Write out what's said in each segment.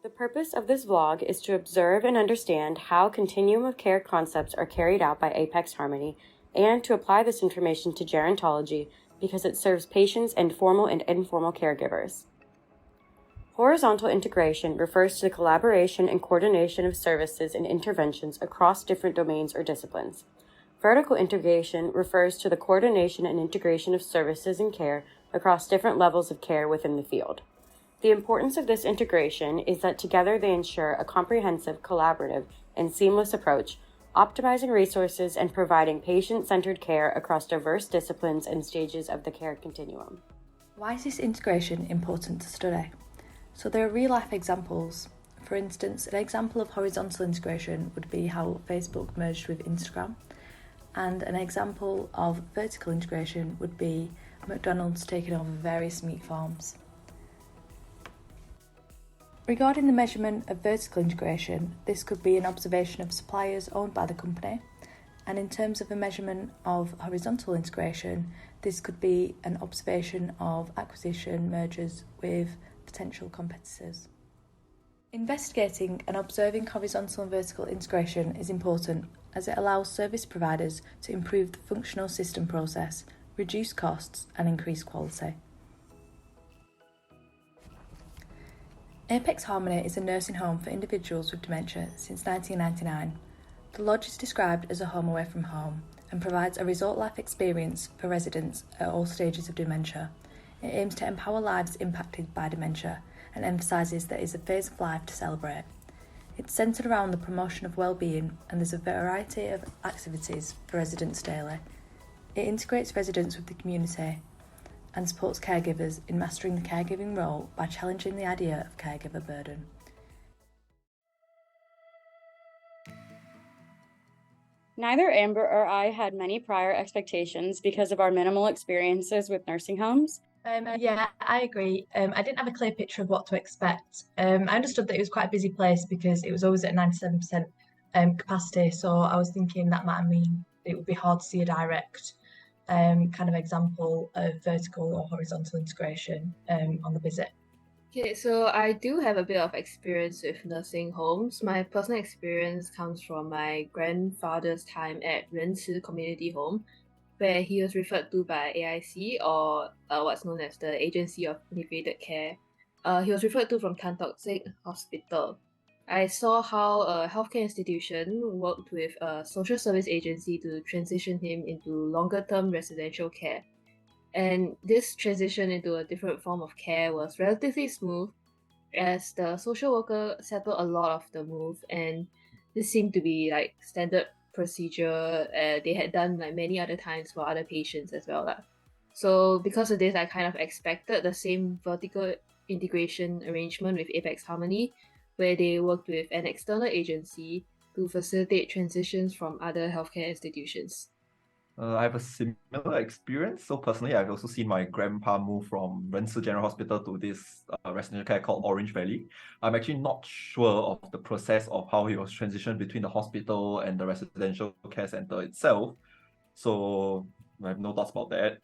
The purpose of this vlog is to observe and understand how continuum of care concepts are carried out by Apex Harmony and to apply this information to gerontology because it serves patients and formal and informal caregivers. Horizontal integration refers to the collaboration and coordination of services and interventions across different domains or disciplines. Vertical integration refers to the coordination and integration of services and care across different levels of care within the field. The importance of this integration is that together they ensure a comprehensive, collaborative, and seamless approach, optimizing resources and providing patient-centered care across diverse disciplines and stages of the care continuum. Why is this integration important to study? So there are real-life examples. For instance, an example of horizontal integration would be how Facebook merged with Instagram, and an example of vertical integration would be McDonald's taking over various meat farms. Regarding the measurement of vertical integration, this could be an observation of suppliers owned by the company, and in terms of a measurement of horizontal integration, this could be an observation of acquisition mergers with potential competitors. Investigating and observing horizontal and vertical integration is important as it allows service providers to improve the functional system process, reduce costs, and increase quality. Apex Harmony is a nursing home for individuals with dementia since 1999. The lodge is described as a home away from home and provides a resort-life experience for residents at all stages of dementia. It aims to empower lives impacted by dementia and emphasises that it is a phase of life to celebrate. It's centred around the promotion of well-being and there's a variety of activities for residents daily. It integrates residents with the community and supports caregivers in mastering the caregiving role by challenging the idea of caregiver burden. Neither Amber or I had many prior expectations because of our minimal experiences with nursing homes. Yeah, I agree. I didn't have a clear picture of what to expect. I understood that it was quite a busy place because it was always at 97% capacity, so I was thinking that might mean it would be hard to see a direct kind of example of vertical or horizontal integration on the visit. Okay, so I do have a bit of experience with nursing homes. My personal experience comes from my grandfather's time at Renci Community Home, where he was referred to by AIC, or what's known as the Agency of Integrated Care. He was referred to from Tan Tock Seng Hospital. I saw how a healthcare institution worked with a social service agency to transition him into longer-term residential care. And this transition into a different form of care was relatively smooth, as the social worker settled a lot of the move, and this seemed to be like standard procedure they had done like many other times for other patients as well. So because of this, I kind of expected the same vertical integration arrangement with Apex Harmony, where they worked with an external agency to facilitate transitions from other healthcare institutions. I have a similar experience. So personally, I've also seen my grandpa move from Renci General Hospital to this residential care called Orange Valley. I'm actually not sure of the process of how he was transitioned between the hospital and the residential care center itself. So I have no thoughts about that.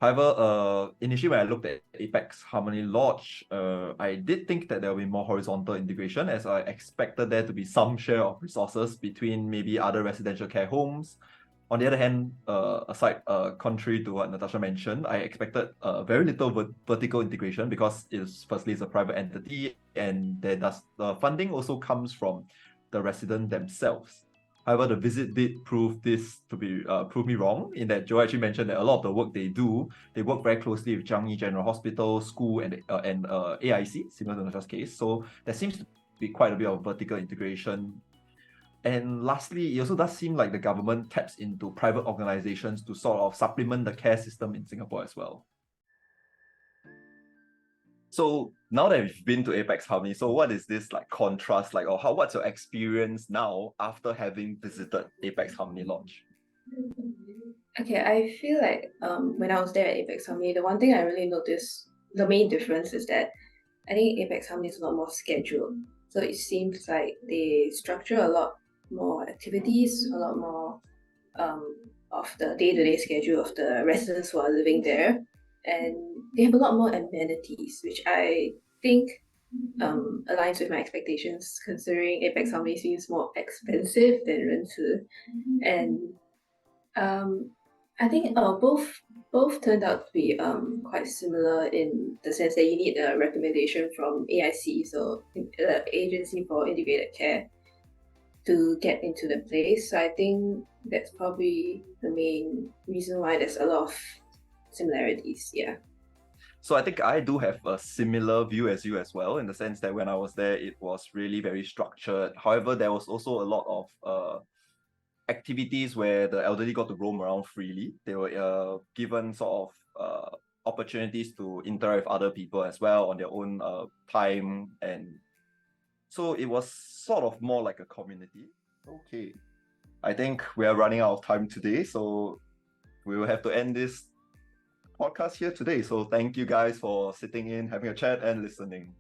However, initially when I looked at Apex Harmony Lodge, I did think that there will be more horizontal integration, as I expected there to be some share of resources between maybe other residential care homes. On the other hand, contrary to what Natasha mentioned, I expected very little vertical integration because firstly it's a private entity and the funding also comes from the resident themselves. However, the visit did prove me wrong, in that Joe actually mentioned that a lot of the work they work very closely with Changi General Hospital, school, and AIC, similar to Natasha's case. So there seems to be quite a bit of vertical integration. And lastly, it also does seem like the government taps into private organizations to sort of supplement the care system in Singapore as well. So now that we've been to Apex Harmony, so what is this like contrast like, or what's your experience now after having visited Apex Harmony Lodge? Okay, I feel like when I was there at Apex Harmony, the one thing I really noticed, the main difference is that I think Apex Harmony is a lot more scheduled. So it seems like they structure a lot more activities, a lot more of the day-to-day schedule of the residents who are living there, and they have a lot more amenities, which I think aligns with my expectations, considering Apex Harmony seems more expensive than 仁慈. And I think both turned out to be quite similar in the sense that you need a recommendation from AIC, so the Agency for Integrated Care, to get into the place. So I think that's probably the main reason why there's a lot of similarities. Yeah. So I think I do have a similar view as you as well, in the sense that when I was there, it was really very structured. However, there was also a lot of activities where the elderly got to roam around freely. They were given sort of opportunities to interact with other people as well on their own time, and so it was sort of more like a community. Okay, I think we are running out of time today, so we will have to end this podcast here today. So thank you guys for sitting in, having a chat, and listening.